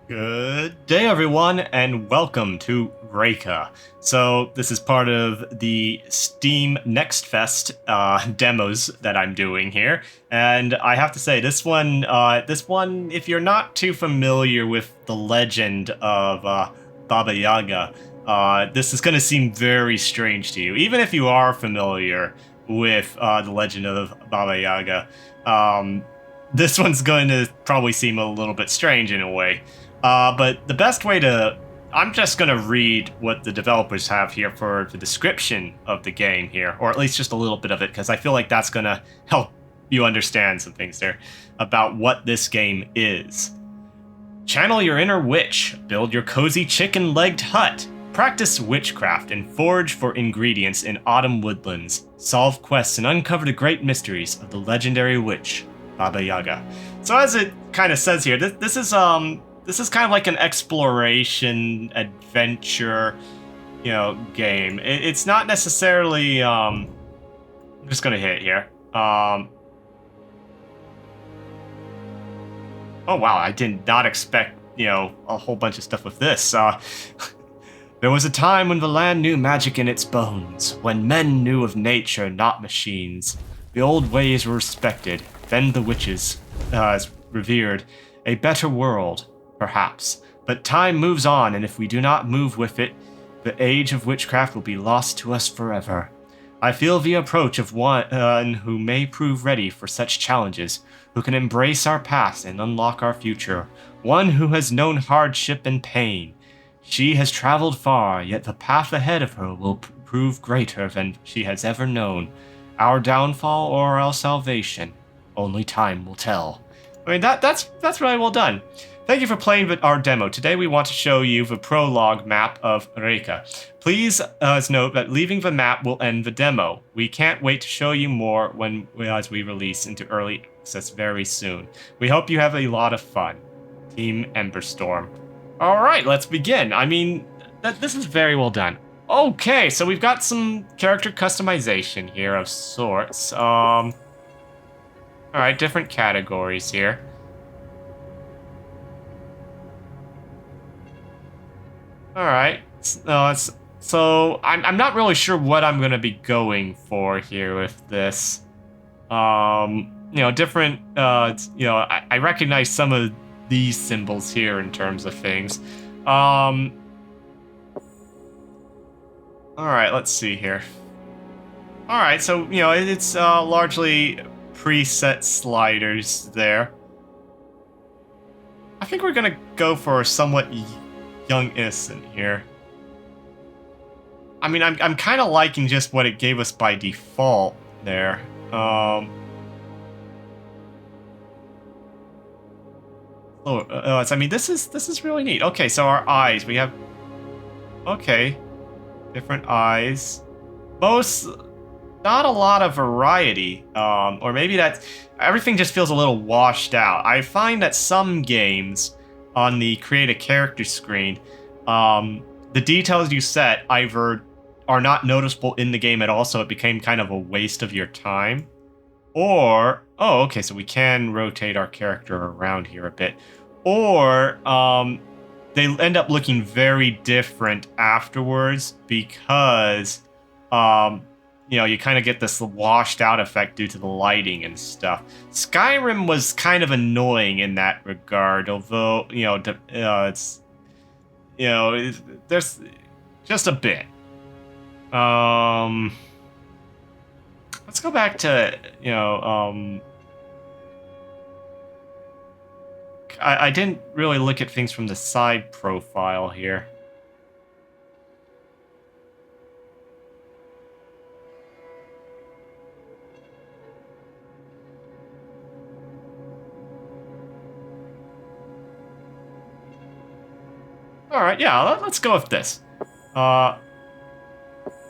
Good day, everyone, and welcome to Raika. So this is part of the Steam Next Fest demos that I'm doing here, and I have to say this one, if you're not too familiar with the legend of Baba Yaga, this is going to seem very strange to you, even if you are familiar with the legend of Baba Yaga. This one's going to probably seem a little bit strange in a way. But the best way to... I'm just going to read what the developers have here for the description of the game here, or at least just a little bit of it, because I feel like that's going to help you understand some things there about what this game is. Channel your inner witch, build your cozy chicken-legged hut, practice witchcraft, and forage for ingredients in autumn woodlands, solve quests and uncover the great mysteries of the legendary witch, Baba Yaga. So as it kind of says here, this is kind of like an exploration, adventure, game. It's not necessarily, I'm just gonna hit here. Oh wow, I did not expect, a whole bunch of stuff with this. There was a time when the land knew magic in its bones, when men knew of nature, not machines. The old ways were respected, then the witches, revered. A better world. Perhaps. But time moves on, and if we do not move with it, the age of witchcraft will be lost to us forever. I feel the approach of one who may prove ready for such challenges, who can embrace our past and unlock our future, one who has known hardship and pain. She has traveled far, yet the path ahead of her will prove greater than she has ever known. Our downfall or our salvation, only time will tell. I mean, that's really well done. Thank you for playing our demo. Today we want to show you the prologue map of REKA. Please note that leaving the map will end the demo. We can't wait to show you more as we release into early access very soon. We hope you have a lot of fun. Team Emberstorm. Alright, let's begin. I mean, this is very well done. Okay, so we've got some character customization here of sorts. Alright, different categories here. All right. So I'm not really sure what I'm gonna be going for here with this. Different. I recognize some of these symbols here in terms of things. All right. Let's see here. All right. So it's largely preset sliders there. I think we're gonna go for somewhat young innocent here. I mean, I'm kind of liking just what it gave us by default there. I mean, this is really neat. Okay, so our eyes, we have, okay, different eyes. Most, not a lot of variety. Or maybe that everything just feels a little washed out. I find that some games on the create a character screen, the details you set either are not noticeable in the game at all, so it became kind of a waste of your time, or, oh, okay, so we can rotate our character around here a bit, or they end up looking very different afterwards because, you kind of get this washed out effect due to the lighting and stuff. Skyrim was kind of annoying in that regard, although, it's, there's just a bit. Let's go back to, I didn't really look at things from the side profile here. All right, yeah, let's go with this.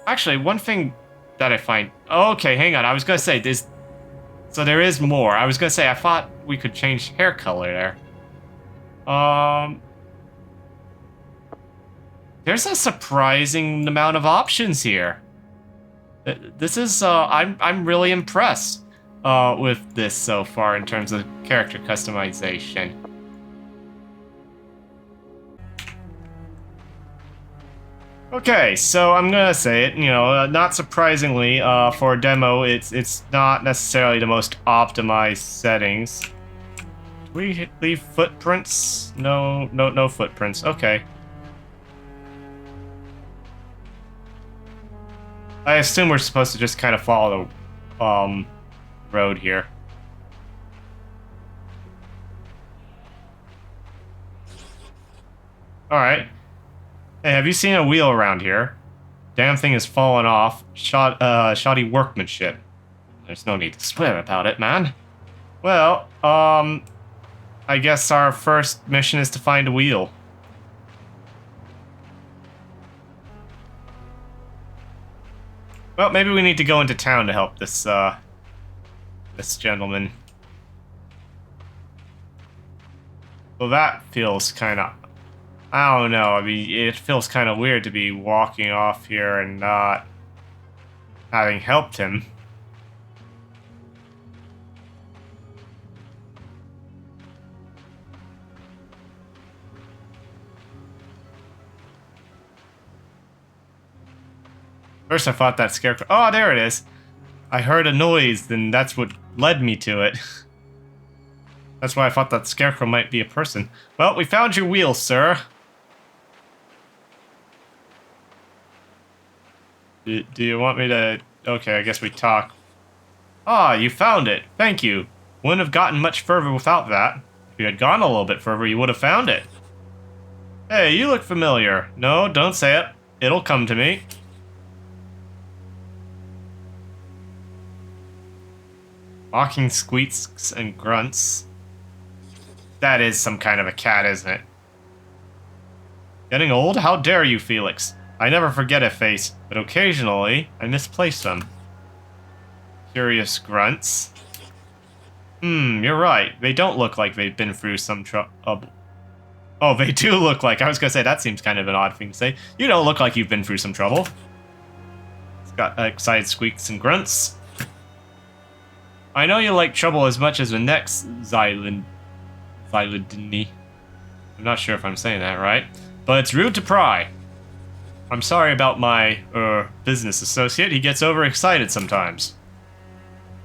Actually, one thing that I find... Okay, hang on. I was going to say, there is more. I was going to say, I thought we could change hair color there. There's a surprising amount of options here. This is, I'm really impressed with this so far in terms of character customization. Okay, so I'm gonna say it, not surprisingly, for a demo, it's not necessarily the most optimized settings. Do we leave footprints? No footprints. Okay. I assume we're supposed to just kind of follow the road here. Alright. Hey, have you seen a wheel around here? Damn thing has fallen off. Shoddy workmanship. There's no need to swear about it, man. Well, I guess our first mission is to find a wheel. Well, maybe we need to go into town to help this, this gentleman. Well, that feels kind of... I don't know, I mean, it feels kind of weird to be walking off here and not having helped him. First I thought that scarecrow... Oh, there it is! I heard a noise, and that's what led me to it. That's why I thought that scarecrow might be a person. Well, we found your wheel, sir. Do you want me to... Okay, I guess we talk. Ah, you found it. Thank you. Wouldn't have gotten much further without that. If you had gone a little bit further, you would have found it. Hey, you look familiar. No, don't say it. It'll come to me. Mocking squeaks and grunts. That is some kind of a cat, isn't it? Getting old? How dare you, Felix? I never forget a face, but occasionally I misplace them. Curious grunts. You're right. They don't look like they've been through some trouble. Oh, they do look like... I was gonna say, that seems kind of an odd thing to say. You don't look like you've been through some trouble. It's got excited squeaks and grunts. I know you like trouble as much as the next Xylidini. I'm not sure if I'm saying that right, but it's rude to pry. I'm sorry about my, business associate. He gets overexcited sometimes.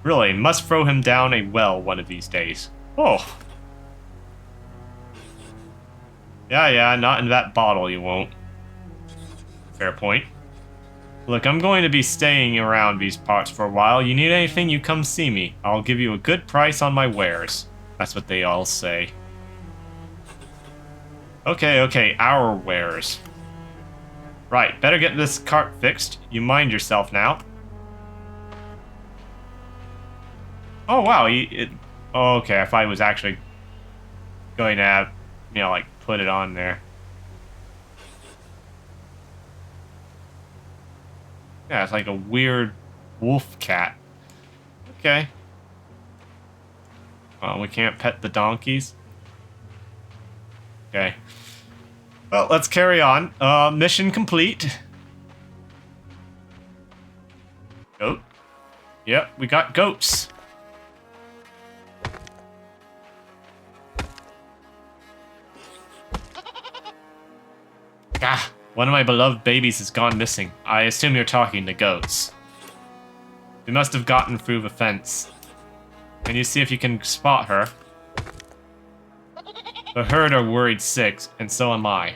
Really, must throw him down a well one of these days. Oh. Yeah, not in that bottle you won't. Fair point. Look, I'm going to be staying around these parts for a while. You need anything, you come see me. I'll give you a good price on my wares. That's what they all say. Okay, our wares. Right, better get this cart fixed. You mind yourself now. Oh, wow, okay, I thought he was actually going to have, like, put it on there. Yeah, it's like a weird wolf cat. Okay. Well, we can't pet the donkeys. Okay. Well, let's carry on. Mission complete. Goat. Yep, we got goats. Ah, one of my beloved babies has gone missing. I assume you're talking to goats. We must have gotten through the fence. Can you see if you can spot her? The herd are worried sick, and so am I.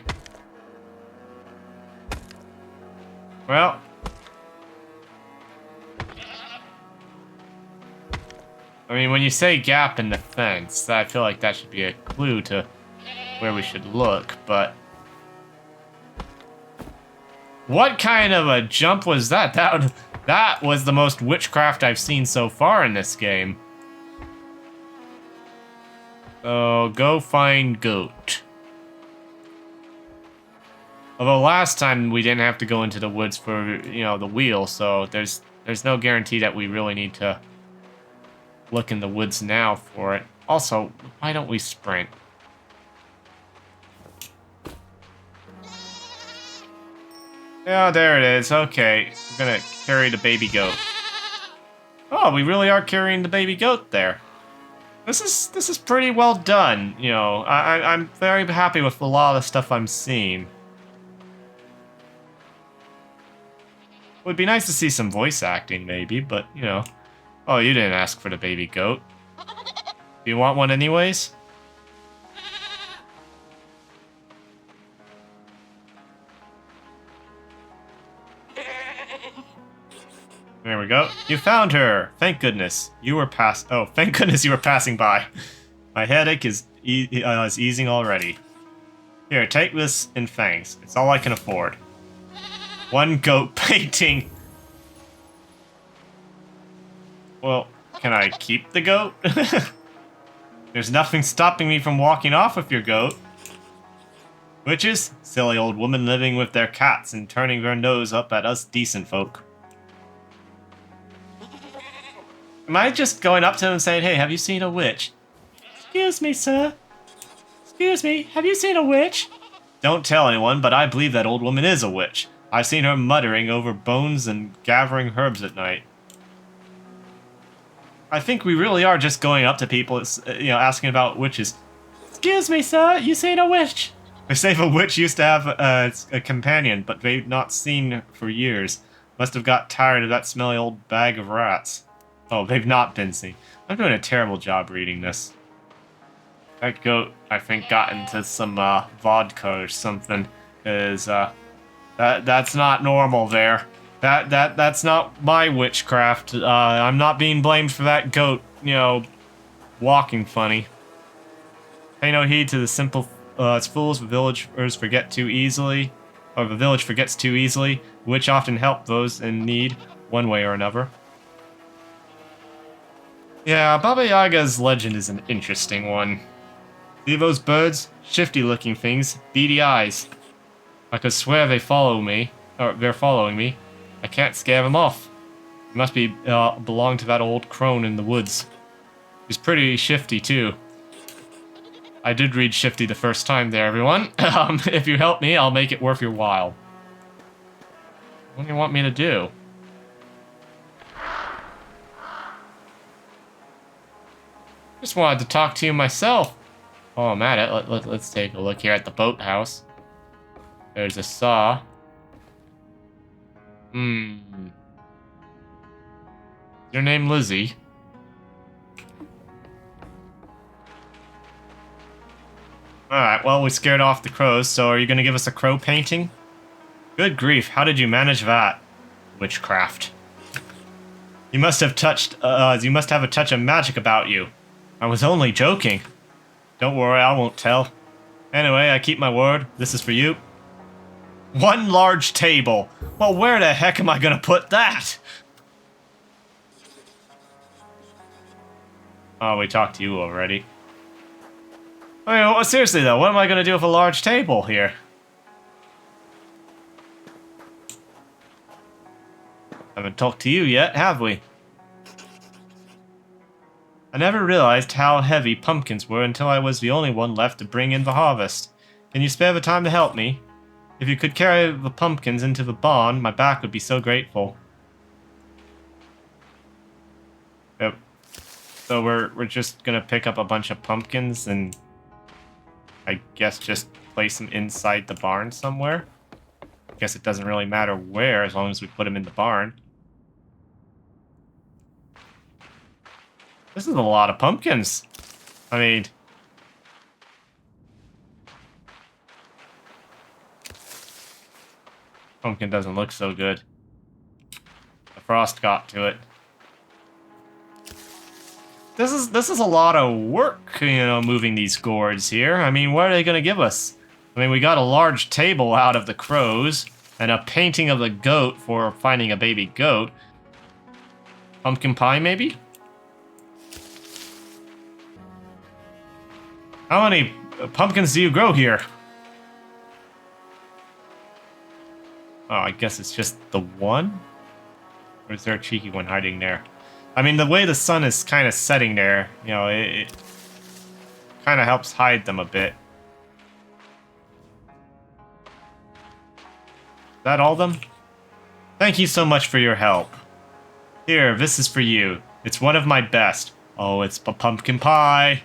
Well. I mean, when you say gap in the fence, I feel like that should be a clue to where we should look, but... What kind of a jump was that? That was the most witchcraft I've seen so far in this game. So, go find goat. Although last time we didn't have to go into the woods for, the wheel, so there's no guarantee that we really need to look in the woods now for it. Also, why don't we sprint? Yeah, there it is. Okay, we're gonna carry the baby goat. Oh, we really are carrying the baby goat there. This is pretty well done. I'm very happy with a lot of the stuff I'm seeing. Would be nice to see some voice acting, maybe, but, you know. Oh, you didn't ask for the baby goat. Do you want one anyways? There we go. You found her! Thank goodness. You were thank goodness you were passing by. My headache is easing already. Here, take this in thanks. It's all I can afford. One goat painting. Well, can I keep the goat? There's nothing stopping me from walking off with your goat. Witches? Silly old women living with their cats and turning their nose up at us decent folk. Am I just going up to them and saying, hey, have you seen a witch? Excuse me, sir. Excuse me, have you seen a witch? Don't tell anyone, but I believe that old woman is a witch. I've seen her muttering over bones and gathering herbs at night. I think we really are just going up to people, you know, asking about witches. Excuse me, sir, you seen a witch? They say the witch used to have a companion, but they've not seen for years. Must have got tired of that smelly old bag of rats. Oh, they've not been seen. I'm doing a terrible job reading this. That goat, I think, got into some vodka or something. Cause that's not normal there. That's not my witchcraft. I'm not being blamed for that goat, you know, walking funny. Pay no heed to the simple fools. The villagers forget too easily, or the village forgets too easily, which often help those in need, one way or another. Yeah, Baba Yaga's legend is an interesting one. See those birds? Shifty-looking things, beady eyes. I could swear they follow me, or they're following me. I can't scare them off. It must be belong to that old crone in the woods. He's pretty shifty too. I did read shifty the first time there, everyone. If you help me, I'll make it worth your while. What do you want me to do? Just wanted to talk to you myself. Oh, I'm at it. Let's take a look here at the boathouse. There's a saw. Is your name Lizzie? Alright, well, we scared off the crows, so are you gonna give us a crow painting? Good grief, how did you manage that? Witchcraft. You must have a touch of magic about you. I was only joking. Don't worry, I won't tell. Anyway, I keep my word. This is for you. One large table. Well, where the heck am I gonna put that? Oh, we talked to you already. I mean, well, seriously though, what am I gonna do with a large table here? Haven't talked to you yet, have we? I never realized how heavy pumpkins were until I was the only one left to bring in the harvest. Can you spare the time to help me? If you could carry the pumpkins into the barn, my back would be so grateful. Yep. So we're just gonna pick up a bunch of pumpkins and I guess just place them inside the barn somewhere. I guess it doesn't really matter where as long as we put them in the barn. This is a lot of pumpkins. I mean... Pumpkin doesn't look so good. The frost got to it. This is a lot of work, you know, moving these gourds here. I mean, what are they gonna give us? I mean, we got a large table out of the crows, and a painting of the goat for finding a baby goat. Pumpkin pie, maybe? How many pumpkins do you grow here? Oh, I guess it's just the one? Or is there a cheeky one hiding there? I mean, the way the sun is kind of setting there, you know, it kind of helps hide them a bit. Is that all of them? Thank you so much for your help. Here, this is for you. It's one of my best. Oh, it's a pumpkin pie.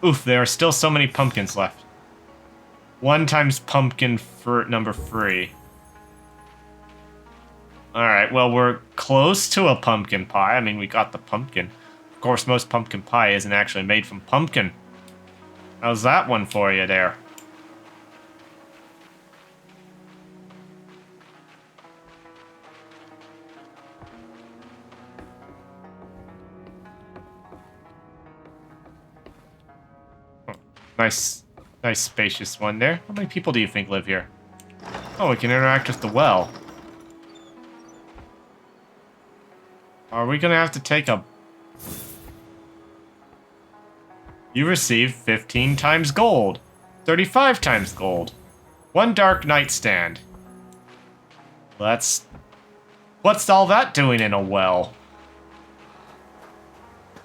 Oof, there are still so many pumpkins left. 1 times pumpkin fruit number 3. Alright, well, we're close to a pumpkin pie. I mean, we got the pumpkin. Of course, most pumpkin pie isn't actually made from pumpkin. How's that one for you there? Oh, nice spacious one there. How many people do you think live here? Oh, we can interact with the well. Are we gonna have to take a... You receive 15 times gold. 35 times gold. 1 dark nightstand. Well, that's... What's all that doing in a well?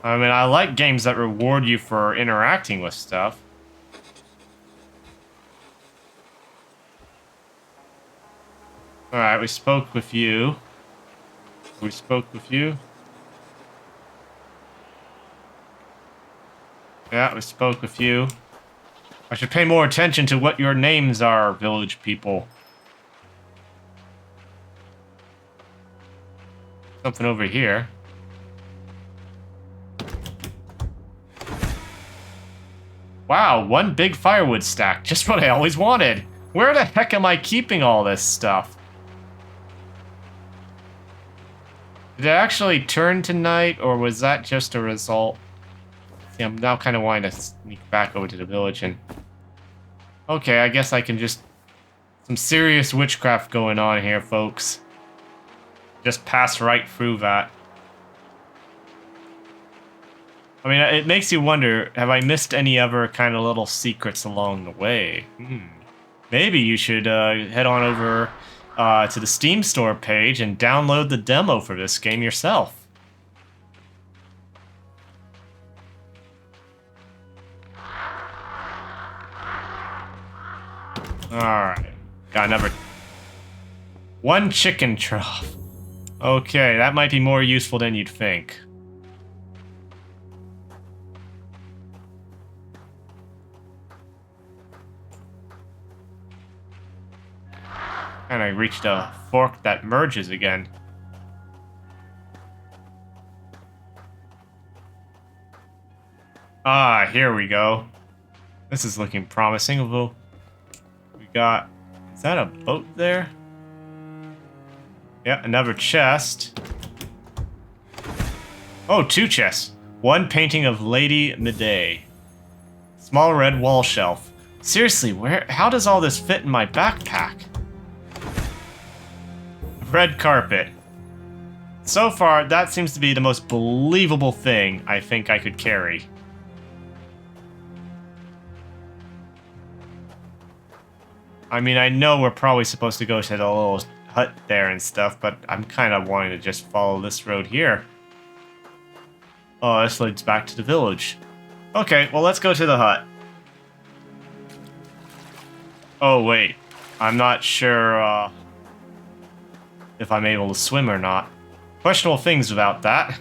I mean, I like games that reward you for interacting with stuff. Alright, we spoke with you. We spoke with you. Yeah, we spoke with you. I should pay more attention to what your names are, village people. Something over here. Wow, 1 big firewood stack. Just what I always wanted. Where the heck am I keeping all this stuff? Did it actually turn tonight, or was that just a result? See, I'm now kind of wanting to sneak back over to the village and... Okay, I guess I can just... Some serious witchcraft going on here, folks. Just pass right through that. I mean, it makes you wonder, have I missed any other kind of little secrets along the way? Maybe you should head on over to the Steam store page and download the demo for this game yourself. Alright. Got another... 1 chicken trough. Okay, that might be more useful than you'd think. And I reached a fork that merges again. Ah, here we go. This is looking promising, although we got... Is that a boat there? Yeah, another chest. Oh, 2 chests. 1 painting of Lady Medea. Small red wall shelf. Seriously, how does all this fit in my backpack? Red carpet. So far, that seems to be the most believable thing I think I could carry. I mean, I know we're probably supposed to go to the little hut there and stuff, but I'm kind of wanting to just follow this road here. Oh, this leads back to the village. Okay, well, let's go to the hut. Oh, wait. I'm not sure, if I'm able to swim or not. Questionable things about that.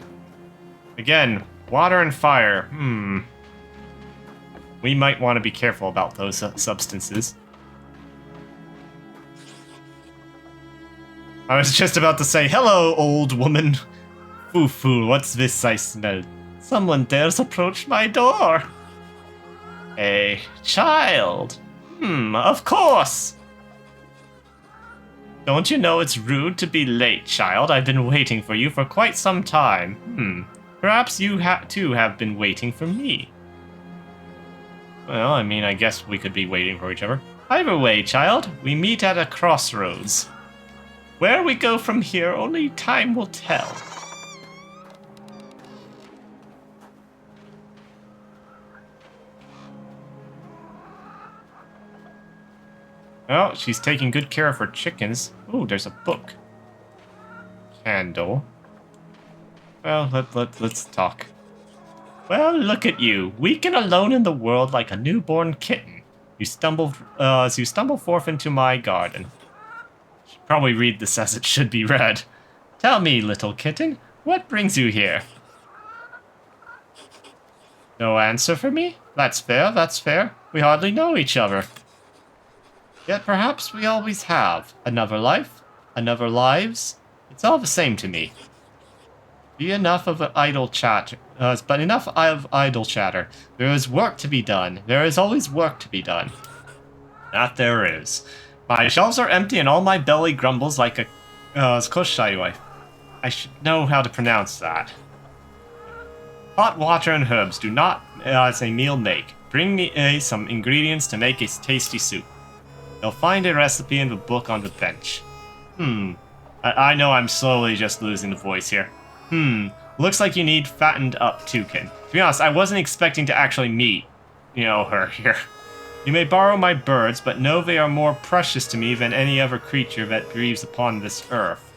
Again, water and fire. We might want to be careful about those substances. I was just about to say, hello, old woman. Foo-foo, what's this I smell? Someone dares approach my door. A child. Of course. Don't you know it's rude to be late, child? I've been waiting for you for quite some time. Perhaps you too have been waiting for me. Well, I mean, I guess we could be waiting for each other. Either way, child, we meet at a crossroads. Where we go from here, only time will tell. Oh, she's taking good care of her chickens. Ooh, there's a book. Candle. Well, let's talk. Well, look at you, weak and alone in the world like a newborn kitten. You stumble as you stumble forth into my garden. Should probably read this as it should be read. Tell me, little kitten, what brings you here? No answer for me? That's fair, that's fair. We hardly know each other. Yet perhaps we always have. Another life? Another lives? It's all the same to me. Be enough of idle chat, but enough of idle chatter. There is work to be done. There is always work to be done. That there is. My shelves are empty and all my belly grumbles like a koshai wife. I should know how to pronounce that. Hot water and herbs do not as a meal make. Bring me some ingredients to make a tasty soup. You'll find a recipe in the book on the bench. I know I'm slowly just losing the voice here. Looks like you need fattened up toucan. To be honest, I wasn't expecting to actually meet, her here. You may borrow my birds, but know they are more precious to me than any other creature that breathes upon this earth.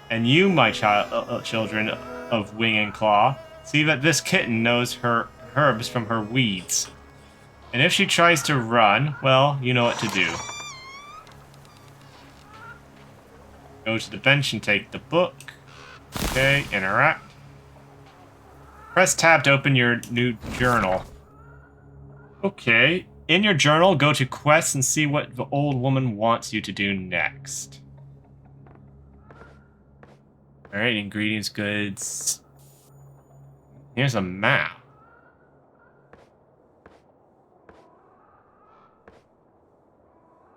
And you, my children of wing and claw, see that this kitten knows her herbs from her weeds. And if she tries to run, well, you know what to do. Go to the bench and take the book. Okay, interact. Press tab to open your new journal. Okay, in your journal, go to quests and see what the old woman wants you to do next. Alright, ingredients, goods. Here's a map.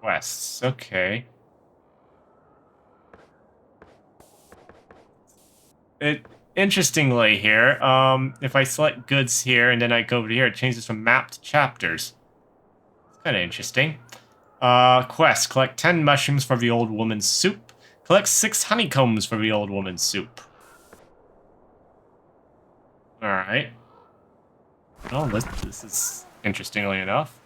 Quests, okay. Interestingly here, if I select goods here and then I go over here, it changes from map to chapters. It's kind of interesting. Quest, collect 10 mushrooms for the old woman's soup. Collect 6 honeycombs for the old woman's soup. Alright. Well, this is interestingly enough.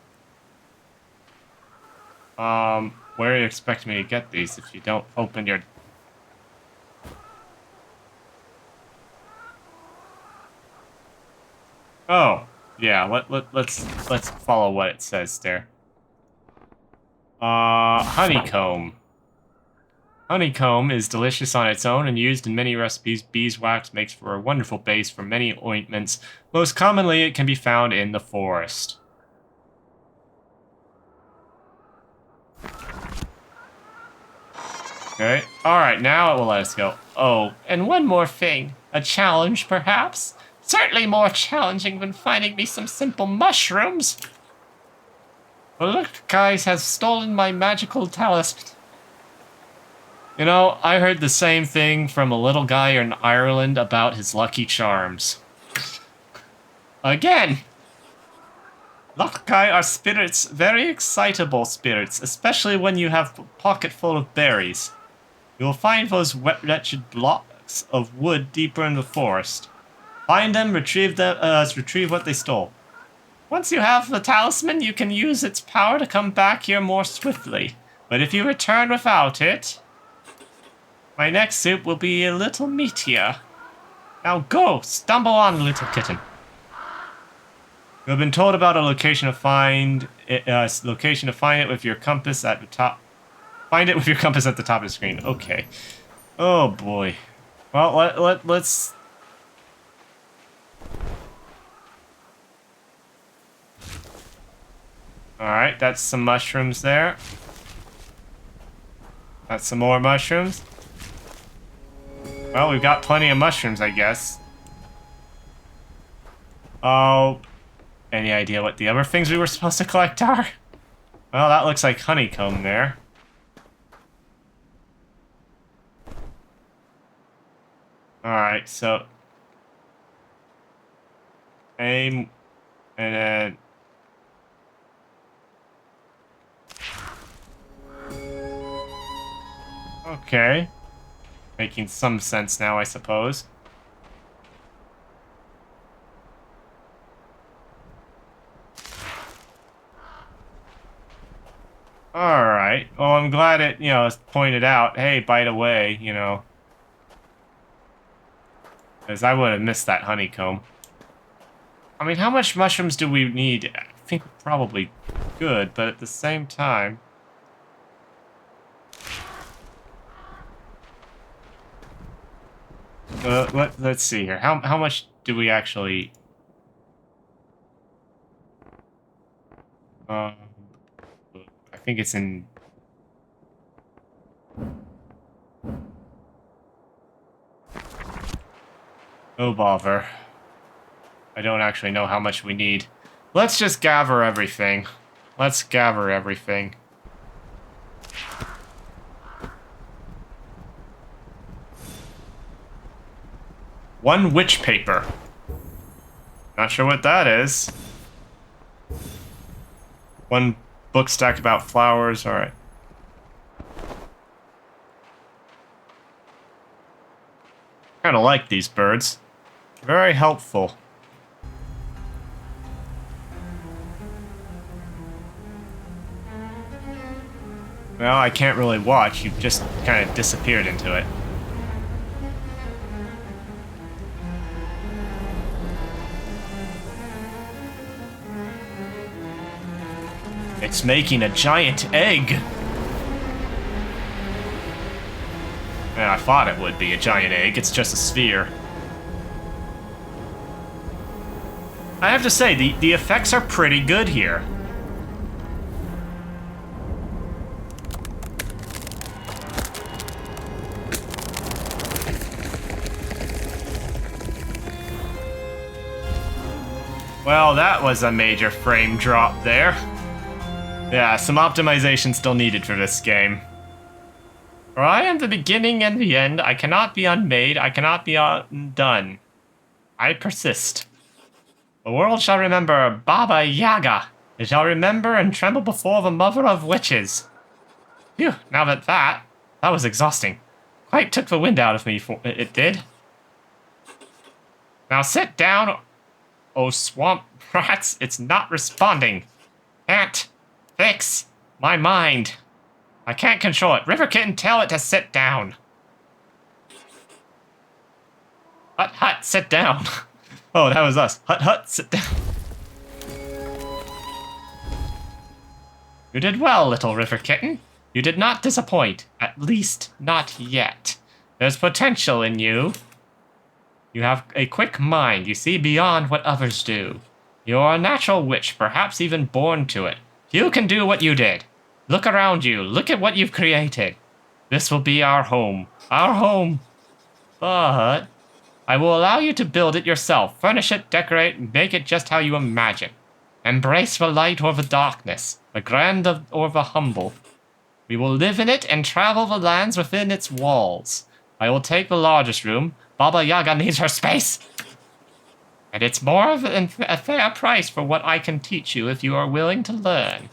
Where do you expect me to get these if you don't open your... Oh, yeah, let's follow what it says there. Honeycomb. Honeycomb is delicious on its own and used in many recipes. Beeswax makes for a wonderful base for many ointments. Most commonly, it can be found in the forest. Okay, alright, now it will let us go. Oh, and one more thing. A challenge, perhaps? Certainly more challenging than finding me some simple mushrooms. Well, look, guys, has stolen my magical talisman. You know, I heard the same thing from a little guy in Ireland about his lucky charms. Again! Lucky are spirits, very excitable spirits, especially when you have a pocket full of berries. You will find those wretched blocks of wood deeper in the forest. Find them, retrieve what they stole. Once you have the talisman, you can use its power to come back here more swiftly. But if you return without it, my next soup will be a little meatier. Now go, stumble on, little kitten. You have been told about a location to find it. Location to find it with your compass at the top. Find it with your compass at the top of the screen. Okay. Oh boy. Well, let's. All right, that's some mushrooms there. That's some more mushrooms. Well, we've got plenty of mushrooms, I guess. Oh, any idea what the other things we were supposed to collect are? Well, that looks like honeycomb there. Alright, so... aim, and then... okay. Making some sense now, I suppose. Alright. Well, I'm glad it, is pointed out. Hey, by the way, because I would have missed that honeycomb. I mean, how much mushrooms do we need? I think probably good, but at the same time... let's see here. How much do we actually... I think it's in... Oh, bother. I don't actually know how much we need. Let's just gather everything. Let's gather everything. One witch paper. Not sure what that is. One book stacked about flowers. Alright. Kinda like these birds. Very helpful. Well, I can't really watch. You've just kind of disappeared into it. It's making a giant egg. Yeah, I thought it would be a giant egg. It's just a sphere. I have to say, the effects are pretty good here. Well, that was a major frame drop there. Yeah, some optimization still needed for this game. For I am the beginning and the end. I cannot be unmade. I cannot be undone. I persist. The world shall remember Baba Yaga. It shall remember and tremble before the mother of witches. Phew, now that was exhausting. Quite took the wind out of me, it did. Now sit down, oh swamp rats. It's not responding. Can't fix my mind. I can't control it. River Kitten, tell it to sit down. Hut, hut, sit down. Oh, that was us. Hut, hut, sit down. You did well, little River Kitten. You did not disappoint. At least, not yet. There's potential in you. You have a quick mind. You see beyond what others do. You're a natural witch, perhaps even born to it. You can do what you did. Look around you. Look at what you've created. This will be our home. Our home. But I will allow you to build it yourself. Furnish it, decorate, make it just how you imagine. Embrace the light or the darkness, the grand or the humble. We will live in it and travel the lands within its walls. I will take the largest room. Baba Yaga needs her space. And it's more than a fair price for what I can teach you if you are willing to learn.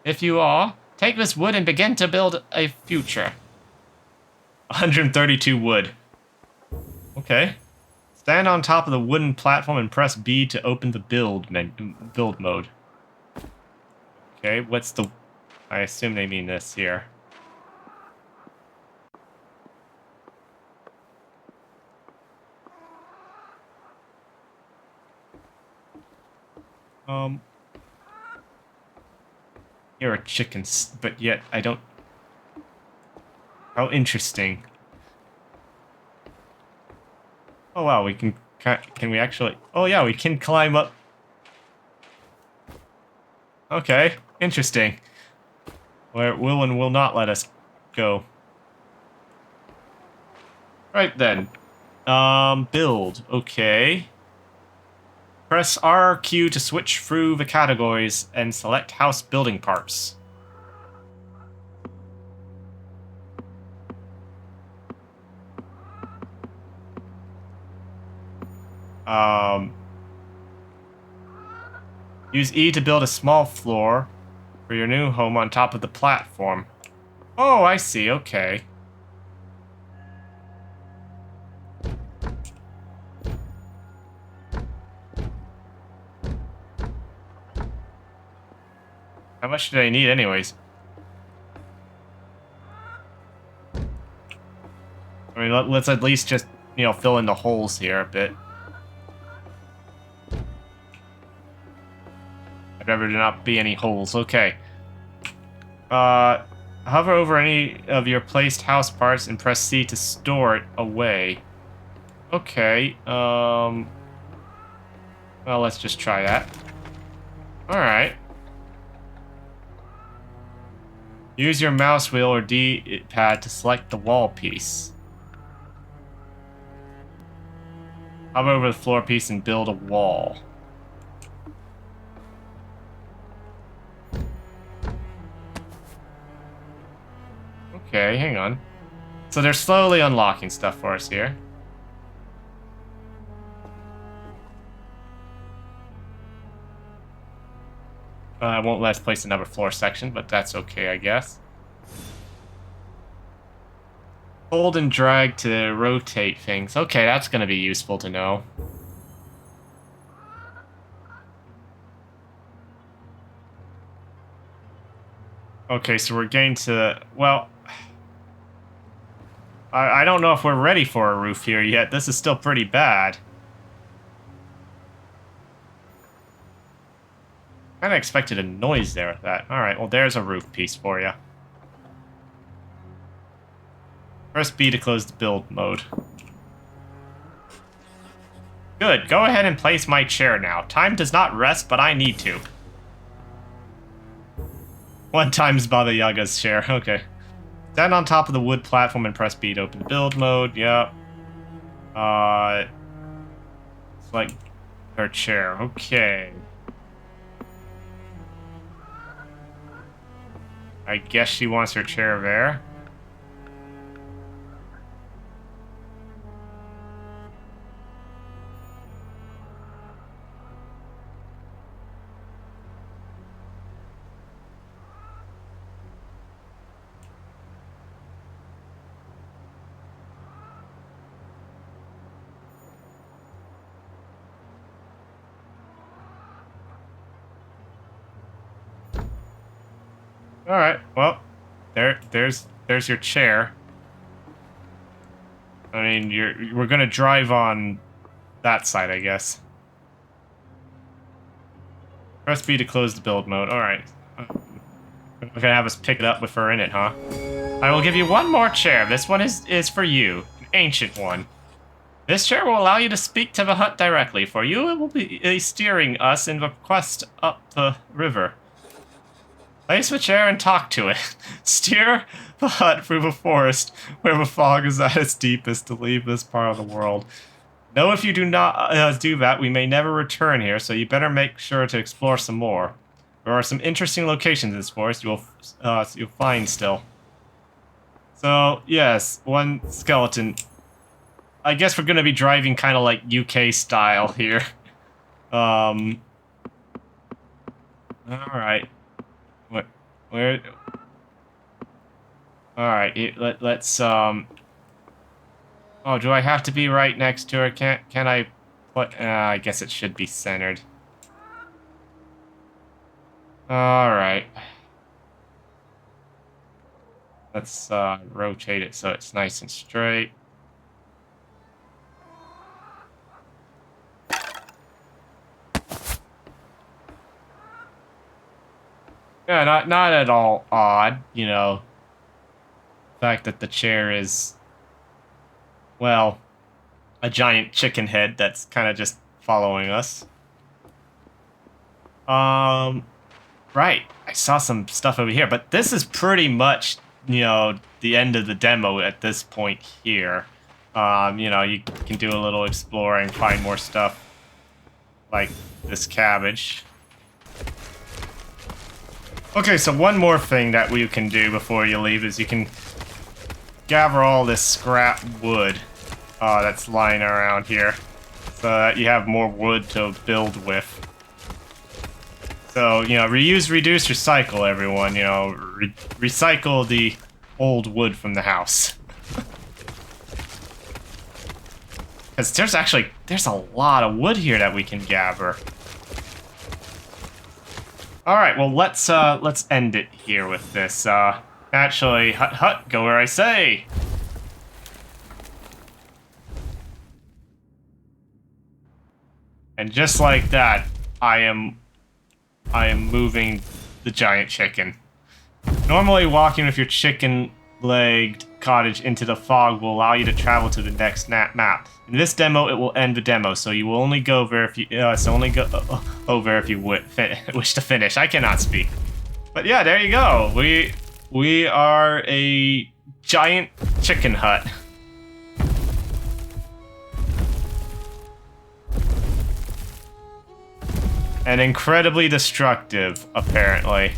If you are, take this wood and begin to build a future. 132 wood. Okay. Stand on top of the wooden platform and press B to open the build mode. Okay, what's the... I assume they mean this here. Here are chickens, but yet I don't... How interesting. Oh wow, we can we actually... Oh yeah, we can climb up. Okay, interesting. Where it will and will not let us go. Right then. Build. Okay. Press RQ to switch through the categories and select house building parts. Use E to build a small floor for your new home on top of the platform. Oh, I see, okay. How much do they need anyways? I mean, let's at least just, you know, fill in the holes here a bit. I'd rather there not be any holes. Okay. Hover over any of your placed house parts and press C to store it away. Okay, well, let's just try that. Alright. Use your mouse wheel or D-pad to select the wall piece. Hover over the floor piece and build a wall. Okay, hang on. So they're slowly unlocking stuff for us here. I won't let us place another floor section, but that's okay, I guess. Hold and drag to rotate things. Okay, that's going to be useful to know. Okay, so we're getting to... Well... I don't know if we're ready for a roof here yet. This is still pretty bad. Kind of expected a noise there with that. Alright, well there's a roof piece for you. Press B to close the build mode. Good, go ahead and place my chair now. Time does not rest, but I need to. 1 times Baba Yaga's chair, okay. Stand on top of the wood platform and press B to open the build mode, yep. Select her chair, okay. I guess she wants her chair there. All right. Well, there's your chair. I mean, we're gonna drive on that side, I guess. Press B to close the build mode. All right. We're gonna have us pick it up with her in it, huh? I will give you one more chair. This one is for you, an ancient one. This chair will allow you to speak to the hut directly. For you, it will be steering us in the quest up the river. Place the chair and talk to it. Steer the hut through the forest where the fog is at its deepest to leave this part of the world. Know if you do not do that, we may never return here, so you better make sure to explore some more. There are some interesting locations in this forest you'll find still. So, yes, one skeleton. I guess we're going to be driving kind of like UK style here. Alright. Where? Alright, let's, Oh, do I have to be right next to her? Can I put... I guess it should be centered. Alright. Let's, rotate it so it's nice and straight. Yeah, not at all odd, you know. The fact that the chair is, well, a giant chicken head that's kind of just following us. Right. I saw some stuff over here, but this is pretty much, you know, the end of the demo at this point here. You know, you can do a little exploring, find more stuff like this cabbage. Okay, so one more thing that we can do before you leave is you can gather all this scrap wood that's lying around here so that you have more wood to build with. So, you know, reuse, reduce, recycle, everyone. You know, recycle the old wood from the house. Because there's a lot of wood here that we can gather. Alright, well, let's end it here with this. Actually, hut, go where I say! And just like that, I am moving the giant chicken. Normally, walking with your chicken-legged cottage into the fog will allow you to travel to the next map. In this demo, it will end the demo, so you will only go there if you over if you wish to finish. I cannot speak, but yeah, there you go. We are a giant chicken hut. And incredibly destructive, apparently.